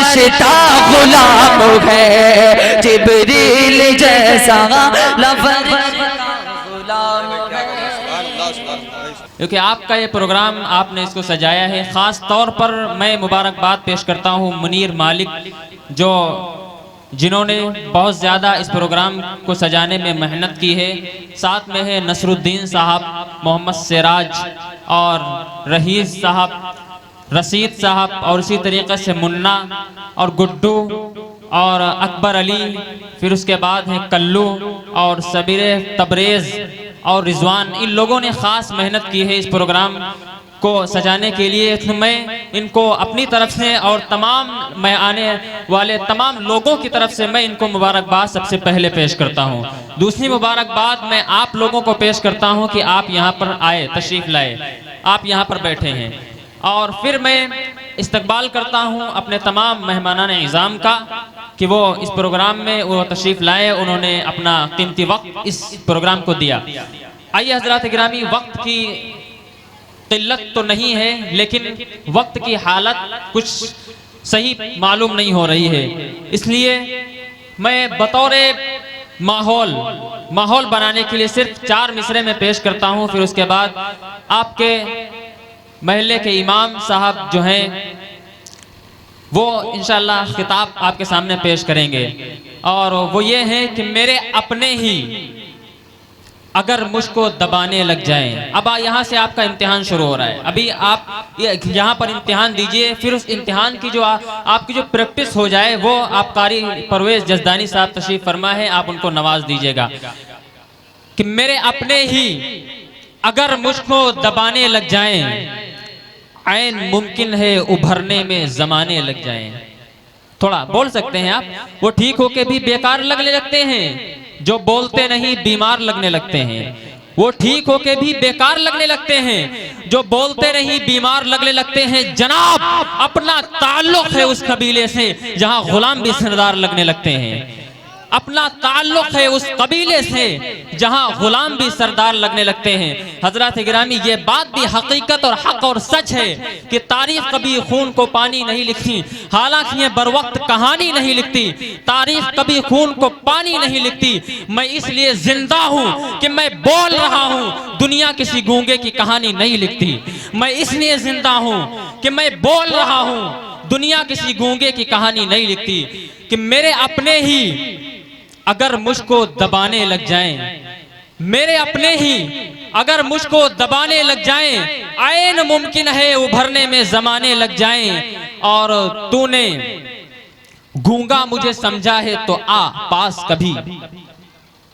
फरिश्ता गुलाम है, जिब्रील जैसा क्योंकि आपका ये प्रोग्राम आपने इसको सजाया है। ख़ास तौर पर मैं मुबारकबाद पेश करता हूँ मुनीर मालिक जिन्होंने बहुत ज़्यादा इस प्रोग्राम को सजाने में मेहनत की है। साथ में है नसरुद्दीन साहब, मोहम्मद सिराज और रहीस साहब, रशीद साहब और इसी तरीक़े से मुन्ना और गुड्डू और अकबर अली, फिर उसके बाद है कल्लू और सबीर तबरेज़ और रिजवान। इन लोगों ने ख़ास मेहनत की है इस प्रोग्राम को सजाने के लिए। तो मैं इनको अपनी तरफ से और मैं आने वाले तमाम लोगों की तरफ से मैं इनको मुबारकबाद सबसे पहले पेश करता हूँ। दूसरी मुबारकबाद मैं आप लोगों को पेश करता हूँ कि आप यहाँ पर आए, तशरीफ़ लाए, आप यहाँ पर बैठे हैं। और फिर मैं इस्तकबाल करता हूँ अपने तमाम मेहमानान इज़ाम का कि वो इस प्रोग्राम में वो तशरीफ़ लाए, उन्होंने अपना कीमती वक्त इस प्रोग्राम को दिया। आइए हज़रात गिरामी, वक्त की किल्लत तो नहीं है, लेकिन वक्त की हालत कुछ सही मालूम नहीं हो रही है, इसलिए मैं बतौर माहौल बनाने के लिए सिर्फ 4 मिसरे में पेश करता हूँ। फिर उसके बाद आपके महल्ले के इमाम साहब जो हैं वो इंशाअल्लाह खिताब आपके सामने पेश करेंगे। और वो ये है कि मेरे अपने ही अगर मुझको दबाने लग जाएं। अब यहाँ से आपका इम्तिहान शुरू हो रहा है, अभी आप यहाँ पर इम्तिहान दीजिए, फिर उस इम्तिहान की जो आपकी जो प्रैक्टिस हो जाए वो आप कारी परवेज जज़दानी साहब तशरीफ फरमा है, आप उनको नवाज दीजिएगा कि मेरे अपने ही अगर मुझको दबाने लग जाएं, ऐन मुमकिन है उभरने में जमाने लग जाएं। थोड़ा बोल सकते हैं आप। वो ठीक होके भी बेकार लगने लगते हैं, जो बोलते नहीं बीमार लगने लगते हैं। वो ठीक होके भी बेकार लगने लगते हैं, जो बोलते नहीं बीमार लगने लगते हैं। जनाब अपना ताल्लुक है उस कबीले से जहां गुलाम भी सरदार लगने लगते हैं। अपना ताल्लुक है उस कबीले से जहां गुलाम भी सरदार लगने लगते हैं। हजरत गिरामी, ये बात भी हकीकत और हक और सच है कि तारीख कभी खून को पानी नहीं लिखती, हालांकि ये बर वक्त कहानी नहीं लिखती। तारीख कभी खून को पानी नहीं लिखती। मैं इसलिए जिंदा हूँ कि मैं बोल रहा हूँ, दुनिया किसी गूंगे की कहानी नहीं लिखती। मैं इसलिए जिंदा हूँ कि मैं बोल रहा हूँ, दुनिया किसी गूंगे की कहानी नहीं लिखती। कि मेरे अपने ही अगर मुझको दबाने लग जाएं, मेरे अपने ही अगर मुझको दबाने लग जाएं, ऐन मुमकिन है उभरने में जमाने लग जाएं। और तूने गूंगा मुझे समझा है तो आ पास कभी,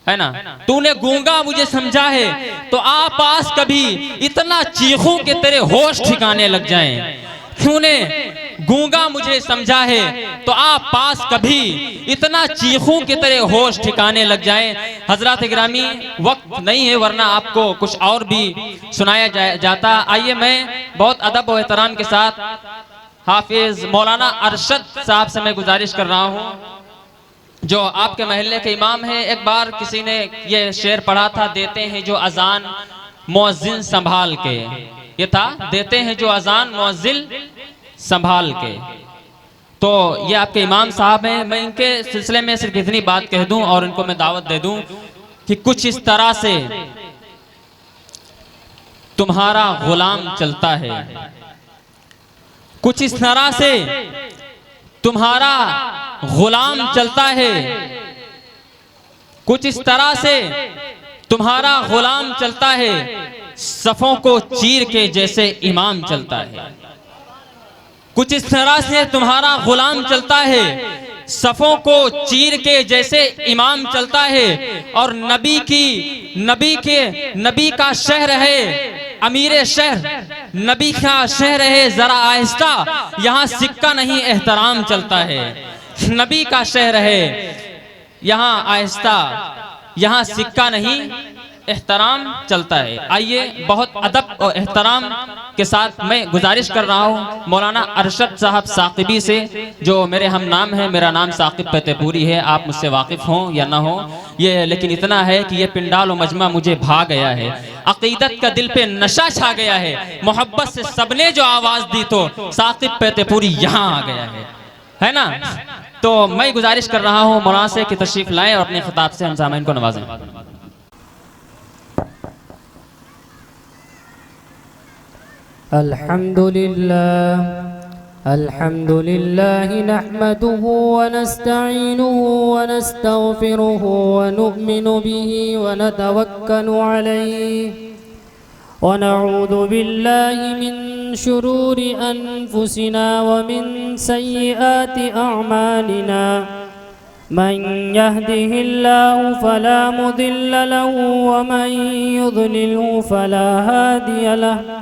है ना, तूने गूंगा मुझे समझा है तो आ पास कभी, इतना चीखूं कि तेरे होश ठिकाने लग जाएं। तूने गूंगा मुझे समझा है तो आ पास कभी, इतना चीखूं कि तेरे होश ठिकाने लग जाएं। हजरत गिरामी, वक्त नहीं है वरना आपको कुछ और भी सुनाया जाता। आइए मैं बहुत अदब और एहतराम के साथ हाफिज मौलाना अरशद साहब से मैं गुजारिश कर रहा हूँ, जो आपके महल्ले के इमाम हैं। एक बार किसी ने ये शेर पढ़ा था, देते हैं जो अजान मुअज्जिन संभाल के, ये था, देते हैं जो अजान मुअज्जिन संभाल के। तो ये आपके इमाम साहब हैं। मैं इनके सिलसिले में सिर्फ इतनी बात कह दूं और इनको मैं दावत दे दूं कि कुछ इस तरह से तुम्हारा गुलाम चलता है, कुछ इस तरह से तुम्हारा गुलाम चलता है, कुछ इस तरह से तुम्हारा गुलाम चलता है, सफों को चीर के जैसे इमाम चलता है। कुछ इस तरह से तुम्हारा गुलाम चलता है, सफों को चीर के जैसे इमाम चलता है। और नबी का शहर है, अमीर शहर नबी का शहर है, जरा आहिस्ता, यहाँ सिक्का नहीं एहतराम चलता है। नबी का शहर है, यहाँ आहिस्ता, यहाँ सिक्का नहीं एहतराम चलता है। आइए बहुत अदब और एहतराम के साथ मैं गुजारिश कर रहा हूँ मौलाना अरशद साहब साकिबी से, जो मेरे हम नाम है, मेरा नाम साकिब फतेहपुरी है, आप मुझसे वाकिफ हों या ना हो ये, लेकिन इतना है कि ये पिंडाल और मजमा मुझे भा गया है। अकीदत का दिल पे नशा छा गया है, मोहब्बत से सबने जो आवाज दी तो साकिब फतेहपुरी यहाँ आ गया है ना। तो मैं गुजारिश कर रहा हूँ मौलाना से कि तशरीफ लाएं और अपने खिताब से हम सामईन को नवाजें। अल्हम्दुलिल्लाह नहमदुहु व नस्तईनुहु व नस्तगफिरुहु व नु'मिनु बिही व नतवक्कलु अलैहि व नऊज़ु बिल्लाहि मिन शुरूरि अनफुसिना व मिन सय्यिआति अअमालिना। मन यहदिहिल्लाहु फला मुदिल्ल लहु व मन युद्लिलहु फला हादिय लहु।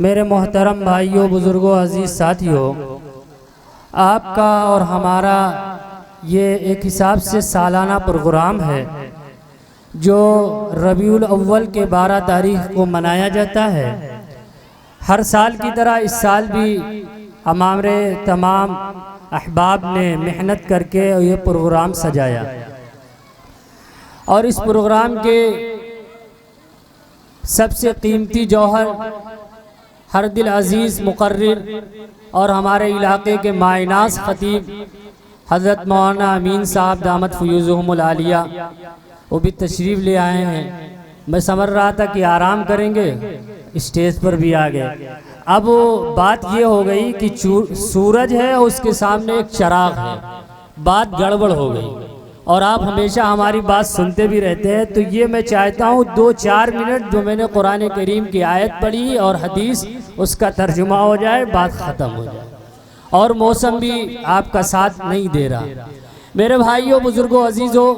मेरे मोहतरम भाइयों, बुज़ुर्गों, अज़ीज़ साथियों, आपका और हमारा ये एक हिसाब से सालाना प्रोग्राम है जो रबीउल अव्वल के 12 तारीख को मनाया जाता है। हर साल की तरह इस साल भी हमारे तमाम अहबाब ने मेहनत करके ये प्रोग्राम सजाया और इस प्रोग्राम के सबसे कीमती जौहर हर दिल अज़ीज़ मुकर्रिर और हमारे इलाके के मायनास ख़तीब हज़रत मौलाना अमीन साहब दामत फ़ुयूज़ुहुमुल आलिया वो भी तशरीफ़ ले आए हैं। मैं समझ रहा था कि आराम करेंगे, स्टेज पर भी आ गए। अब बात ये हो गई कि सूरज है और उसके सामने एक चिराग है, बात गड़बड़ हो गई। और आप हमेशा हमारी बात सुनते भी रहते हैं, तो ये मैं चाहता हूँ 2-4 मिनट जो मैंने कुरान करीम की आयत पढ़ी और हदीस उसका तर्जुमा हो जाए, बात ख़त्म हो जाए। और मौसम भी आपका साथ नहीं दे रहा। मेरे भाइयों, बुजुर्गों, अजीज़ों,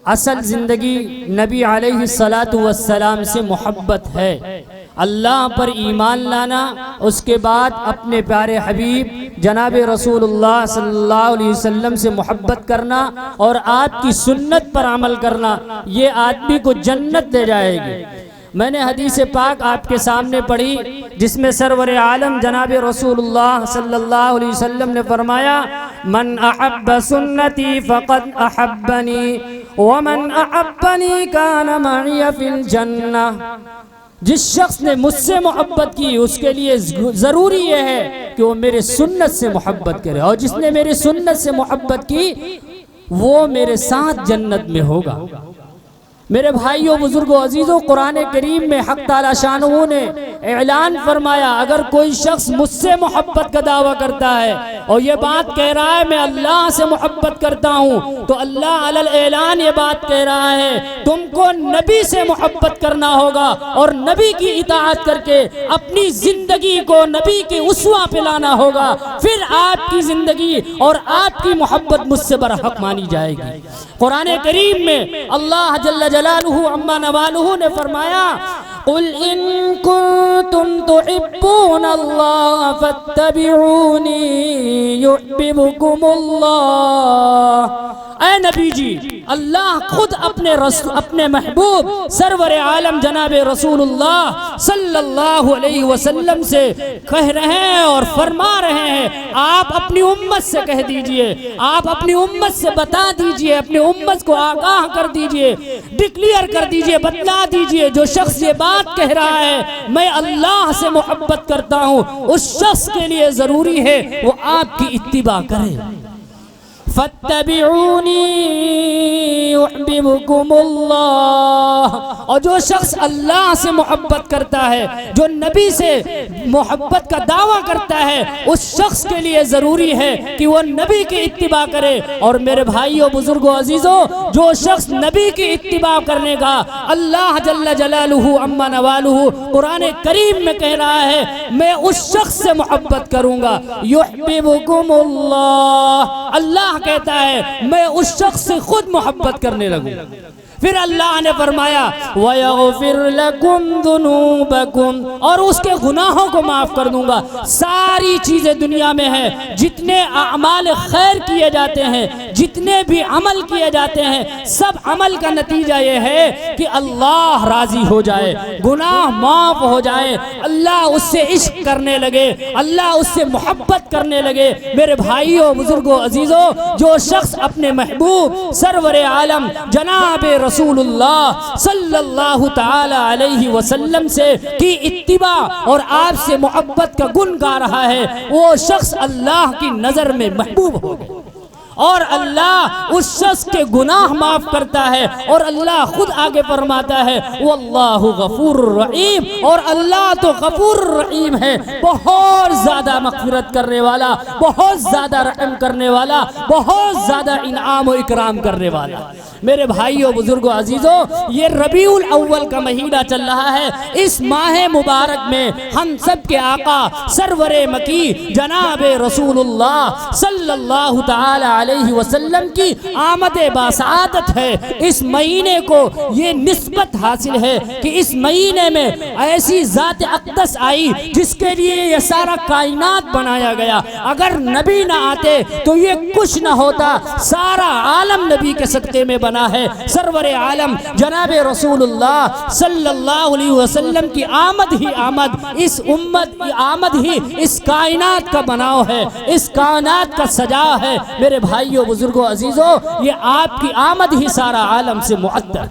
असल ज़िंदगी नबी अलैहिस्सलातु वस्सलाम से मोहब्बत है, अल्लाह पर ईमान लाना, उसके बाद अपने प्यारे हबीब जनाब रसूलुल्लाह सल्लल्लाहु अलैहि वसल्लम से मोहब्बत करना और आपकी सुन्नत पर अमल करना, ये आदमी को जन्नत ले जाएगी। मैंने हदीस पाक आपके सामने पढ़ी जिसमें सरवर आलम जनाब रसूलुल्लाह सल्लल्लाहु अलैहि वसल्लम ने फरमाया, मन अहब्ब सुन्नती फ़क़द अहब्बनी व मन अहब्बनी कान मई फिल जन्नह। जिस शख्स ने मुझसे मोहब्बत की उसके लिए ज़रूरी यह है कि वो मेरे सुन्नत से मोहब्बत करे, और जिसने मेरी सुन्नत से मोहब्बत की वो मेरे साथ जन्नत में होगा। मेरे भाइयों, बुजुर्गों, अजीज़ों, कुरान करीम में हक़ ताला शानहू ने ऐलान फरमाया, अगर कोई शख्स मुझसे मोहब्बत का दावा करता है और ये बात कह रहा है मैं अल्लाह से मोहब्बत करता हूँ, तो अल्लाह अलल ऐलान ये बात कह रहा है तुमको नबी से मोहब्बत करना होगा और नबी की इताअत करके अपनी ज़िंदगी को नबी के उस्वा पे लाना होगा, फिर आपकी ज़िंदगी और आपकी मोहब्बत मुझसे बरहक मानी जाएगी। कुरान करीम में अल्लाह जल्ल जलालुहु अम्मा नवालुहु ने फरमाया, कुल इन कुंतुम तुहिब्बूनल्लाह फत्तबिऊनी युहिब्बुकुमुल्लाह। ऐ नबी जी, अल्लाह खुद अपने महबूब सरवर आलम जनाब रसूलुल्लाह सल्लल्लाहु अलैहि वसल्लम से कह रहे हैं और फरमा रहे हैं, आप अपनी उम्मत से कह दीजिए, आप अपनी उम्मत से बता दीजिए, अपनी उम्मत को आगाह कर दीजिए, डिक्लेयर कर दीजिए, बतला दीजिए, जो शख्स ये बात कह रहा है मैं अल्लाह से मोहब्बत करता हूँ, उस शख्स के लिए ज़रूरी है वो आपकी इत्तिबा करे। फत्तबिऊनी युहब्बिबुकुमुल्लाह। और जो शख्स अल्लाह से मोहब्बत करता है, जो नबी से मोहब्बत का दावा करता है, उस शख्स के लिए ज़रूरी है कि वो नबी की इत्तिबा करे। और मेरे भाइयों, बुजुर्गों, अजीज़ों, जो शख्स नबी की इत्तिबा करने का अल्लाह जल्ल जलालुहु अम्मा नवालुहु कुरान करीम में कह रहा है, मैं उस शख्स से मोहब्बत करूँगा। युहब्बिबुकुमुल्लाह, अल्लाह कहता है मैं उस शख्स से खुद मोहब्बत करने लगूं। फिर अल्लाह ने फरमाया वयग़फिर लकुम दुनूबकुम, और उसके गुनाहों को माफ़ कर दूंगा। सारी चीज़ें दुनिया में है, जितने अमाल खैर किए जाते हैं, जितने भी अमल किए जाते हैं, सब अमल का नतीजा ये है कि अल्लाह राज़ी हो जाए, गुनाह माफ़ हो जाए, अल्लाह उससे इश्क करने लगे, अल्लाह उससे मोहब्बत करने लगे। मेरे भाइयों, बुजुर्गों, अजीज़ों, जो शख्स अपने महबूब सरवर आलम जनाब रसूलुल्लाह सल्लल्लाहु ताला अलैहि वसल्लम से की इत्तिबा और आपसे मोहब्बत का गुण गा रहा है, वो शख्स अल्लाह की नज़र में महबूब हो गया और अल्लाह उस शख्स के गुनाह माफ करता है। और अल्लाह खुद आगे फरमाता है वल्लाहु गफूरुर रहीम, और अल्लाह तो गफूरुर रहीम है, बहुत ज़्यादा मग़फ़िरत करने वाला, बहुत ज़्यादा रहम करने वाला, बहुत ज़्यादा इनाम और इकराम करने वाला। मेरे भाइयों, बुजुर्गों, अजीज़ों, ये रबीउल अव्वल का महीना चल रहा है। इस माह मुबारक में हम सब के आका सरवरे मकी जनाब रसूलुल्लाह सल्लल्लाहु ताला अलैहि वसल्लम की आमद बासादत है। इस महीने को ये निस्बत हासिल है कि इस महीने में ऐसी ज़ात अक़दस आई जिसके लिए ये सारा कायनात बनाया गया। अगर नबी ना आते तो ये कुछ ना होता, सारा आलम नबी के सदक़े में बना है। सरवरे आलम जनाब रसूलुल्लाह सल्लल्लाहु अलैहि वसल्लम की आमद ही आमद, इस उम्मत की आमद ही इस कायनात का बनाव है, इस कायनात का सजा है। मेरे भाइयों, बुजुर्गों, अजीज़ों, ये आपकी आमद ही सारा आलम से मुअत्तर।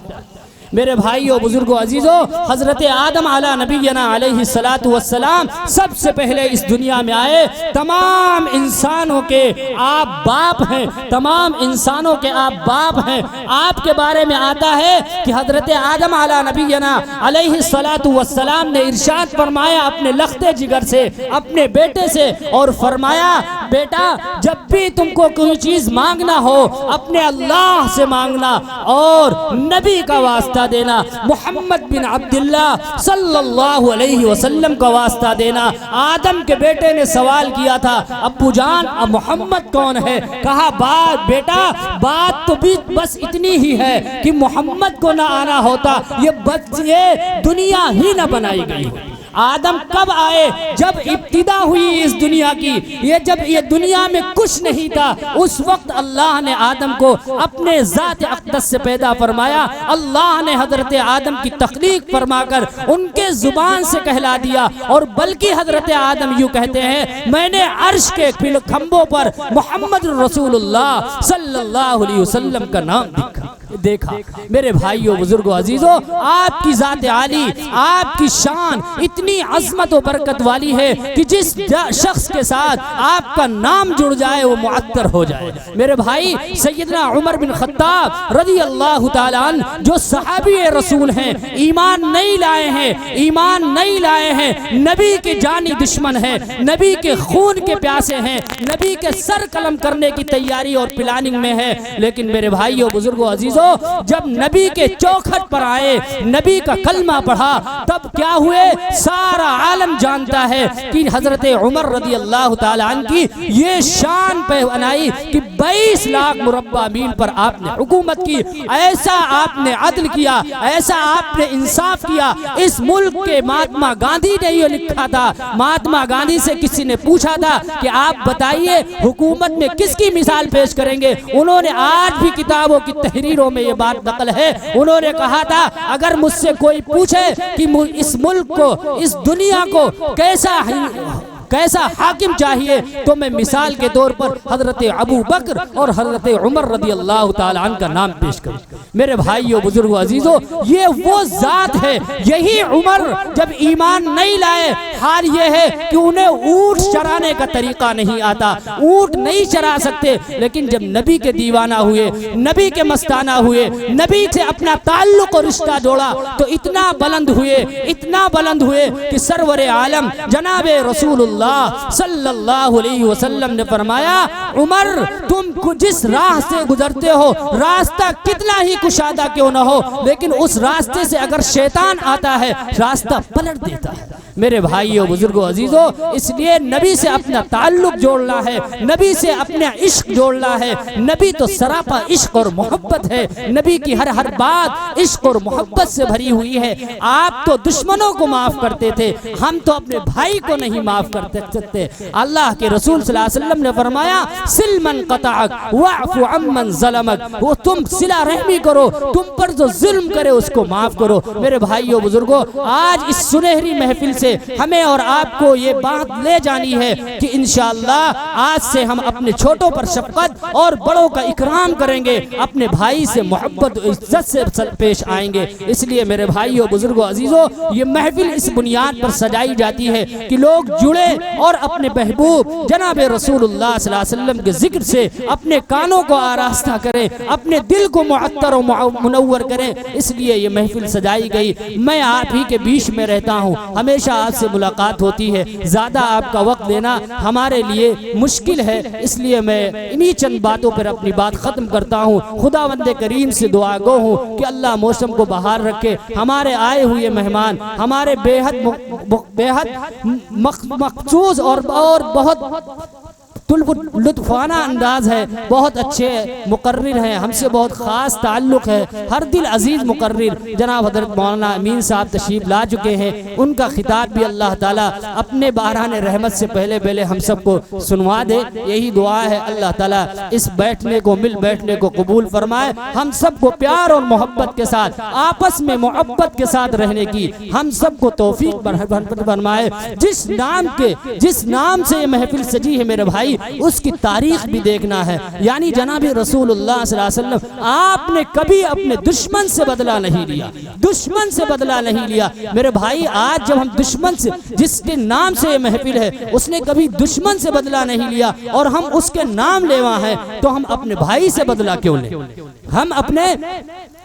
मेरे भाइयों, बुजुर्गों, अजीज़ों, हज़रत आदम अला नबीना अलैहि सलातु वस्सलाम सबसे पहले इस दुनिया में आए। तमाम इंसानों के आप बाप हैं, तमाम इंसानों के आप बाप हैं। आपके बारे में आता है कि हज़रत आदम अला नबीना अलैहि सलातु वस्सलाम ने इरशाद फरमाया अपने लख्ते जिगर से, अपने बेटे से, और फरमाया बेटा, जब भी तुमको कोई चीज़ मांगना हो अपने अल्लाह से मांगना और नबी का वास्ता देना, मोहम्मद बिन अब्दुल्लाह सल्लल्लाहु अलैहि वसल्लम का वास्ता देना। आदम के बेटे ने सवाल किया था, अब्बू जान, अब मोहम्मद कौन है? कहा बात बेटा, बात तो भी बस इतनी ही है कि मोहम्मद को ना आना होता ये दुनिया ही ना बनाई गई। आदम कब आए? जब इब्तिदा हुई इस दुनिया की, जब ये दुनिया में कुछ नहीं था, उस वक्त अल्लाह ने आदम को अपने ज़ात अक़दस से पैदा फरमाया। अल्लाह ने हज़रत आदम की तख्लीक फरमाकर उनके ज़ुबान से कहला दिया। और बल्कि हज़रत आदम यूँ कहते हैं, मैंने अर्श के खंभों पर मोहम्मद रसूलुल्लाह सल्लल्लाहु अलैहि वसल्लम का नाम देखा। मेरे भाइयों, बुजुर्गों, अजीज़ों, आपकी ज़ात आली, आपकी शान इतनी अज़मत और बरकत वाली है कि जिस शख्स के साथ आपका नाम जुड़ जाए वो मुअत्तर हो जाए। मेरे भाई, सैयदना उमर बिन खत्ताब रज़ी अल्लाह ताला अन्हु, जो सहाबी रसूल हैं, ईमान नहीं लाए हैं, ईमान नहीं लाए हैं, नबी के जानी दुश्मन हैं, नबी के खून के प्यासे हैं, नबी के सर कलम करने की तैयारी और प्लानिंग में है। लेकिन मेरे भाइयों, बुजुर्गों, अजीज़ों, अजीजों, जब नबी के चौखट पर आए, नबी का कलमा पढ़ा, तब क्या हुए, सारा आलम जानता है कि हजरत उमर रदी अल्लाह ताला अन्हु की ये शान पे बनाई कि 22 लाख मुरब्बा मील पर आपने हुकूमत की, ऐसा आपने अदल किया, ऐसा आपने इंसाफ किया। इस मुल्क के महात्मा गांधी ने ये लिखा था, महात्मा गांधी से किसी ने पूछा था कि आप बताइए हुकूमत में किसकी मिसाल पेश करेंगे, उन्होंने आज भी किताबों की तहरीरों में ये बात नकल है, उन्होंने कहा था अगर मुझसे कोई पूछे कि इस मुल्क को, इस दुनिया को कैसा हाकिम चाहिए, तो मैं मिसाल के तौर पर हजरत अबू बकर और हजरत उमर रदी अल्लाह ताला अन्हु का नाम पेश करूं। मेरे भाइयों, बुजुर्गों, अजीजों, ये वो जात है, यही उमर जब ईमान नहीं लाए, हाल ये है कि उन्हें ऊंट चराने का तरीका नहीं आता, ऊंट नहीं चरा सकते, लेकिन जब नबी के दीवाना हुए, नबी के मस्ताना हुए, नबी से अपना ताल्लुक और रिश्ता जोड़ा, तो इतना बुलंद हुए, इतना बुलंद हुए कि सरवर आलम जनाबे रसूलुल्लाह सल्लल्लाहु अलैहि वसल्लम ने फरमाया, उमर तुम जिस राह से गुजरते हो, रास्ता कितना ही कुशादा क्यों न हो, लेकिन उस रास्ते से अगर शैतान आता है, रास्ता पलट देता है। मेरे भाइयों, बुजुर्गों, अजीजों, इसलिए नबी से अपना ताल्लुक जोड़ना है, नबी से अपना इश्क जोड़ना है। नबी तो सरापा इश्क और मोहब्बत है, नबी की हर हर बात इश्क और मोहब्बत से भरी हुई है। आप तो दुश्मनों को माफ करते थे, हम तो अपने भाई को नहीं माफ कर सकते। अल्लाह के रसूल सल्लल्लाहु अलैहि वसल्लम ने फरमाया, सिल मन क़तअक वअफ़ु अम्मन ज़लमक, वो तुम सिला रहमी करो, तुम पर जो जुल्म करे उसको माफ करो। मेरे भाइयों, बुजुर्गों, आज इस सुनहरी महफिल से हमें और आपको ये बात ले जानी है कि इंशाअल्लाह आज से हम अपने छोटों पर शफ़क़त और बड़ों का इकराम करेंगे, अपने भाई से मोहब्बत और इज्जत से पेश आएंगे। इसलिए मेरे भाइयों, बुजुर्गों, अजीजों, ये महफिल इस बुनियाद पर सजाई जाती है कि लोग जुड़े और अपने महबूब जनाब रसूलुल्लाह सल्लल्लाहु अलैहि वसल्लम के जिक्र से अपने कानों को आरास्ता करें, अपने दिल को मुअत्तर और मुनव्वर करें। इसलिए ये महफिल सजाई गई। मैं आप ही के बीच में रहता हूँ, हमेशा आपसे मुलाकात होती है, ज़्यादा आपका वक्त देना हमारे लिए मुश्किल है, इसलिए मैं इन्हीं चंद बातों पर अपनी बात ख़त्म करता हूँ। खुदावंद करीम से दुआ गो हूँ कि अल्लाह मौसम को बहार रखे, हमारे आए हुए मेहमान हमारे बेहद मखसूस और बहुत लुत्फाना अंदाज है, बहुत अच्छे मुकर्रिर हैं, हमसे बहुत ख़ास ताल्लुक़ है। हर दिल अजीज़ मुकर्रिर जनाब हज़रत मौलाना अमीन साहब तशरीफ़ ला चुके हैं, उनका खिताब भी अल्लाह ताला अपने बहरान रहमत से पहले पहले हम सबको सुनवा दे। यही दुआ है, अल्लाह ताला इस बैठने को, मिल बैठने को कबूल फरमाए, हम सबको प्यार और मोहब्बत के साथ, आपस में मोहब्बत के साथ रहने की हम सबको तौफीक फरमाए। जिस नाम से ये महफिल सजी है मेरे भाई, उसकी तारीख भी देखना है। यानी जनाब रसूलुल्लाह सल्लल्लाहु अलैहि वसल्लम आपने कभी अपने दुश्मन से बदला नहीं लिया, दुश्मन से बदला नहीं लिया। मेरे भाई, आज जब हम दुश्मन से, जिसके नाम से ये महफिल है, उसने कभी दुश्मन से बदला नहीं लिया और हम उसके नाम लेवा हैं, तो हम अपने भाई से बदला क्यों लें? हम अपने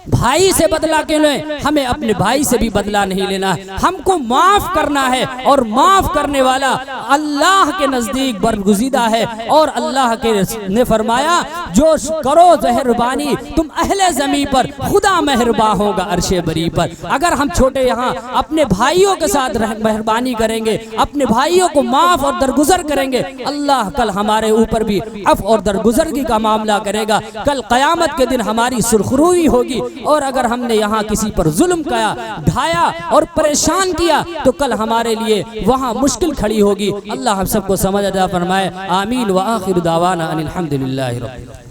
भाई से बदला क्यों लें? हमें अपने भाई से भी बदला नहीं लेना है, हमको माफ करना है। और माफ करने वाला अल्लाह के नजदीक बरगुज़ीदा है। और अल्लाह के ने फरमाया, जो करो मेहरबानी तुम अहले ज़मीन पर, खुदा मेहरबान होगा अर्शे बरी पर। अगर हम छोटे यहाँ अपने भाइयों के साथ मेहरबानी करेंगे, अपने भाइयों को माफ और दरगुजर करेंगे, अल्लाह कल हमारे ऊपर भी अफ और दरगुजरगी का मामला करेगा। कल क़यामत के दिन हमारी सुरखरुई होगी। और अगर हमने यहाँ किसी पर जुल्म किया, ढाया और परेशान किया, तो कल हमारे लिए वहाँ मुश्किल खड़ी होगी। अल्लाह हम सबको समझ अता फरमाए। आमीन व आखिर दावाना अनिल हम्दुलिल्लाहि रब्बिल आलमीन।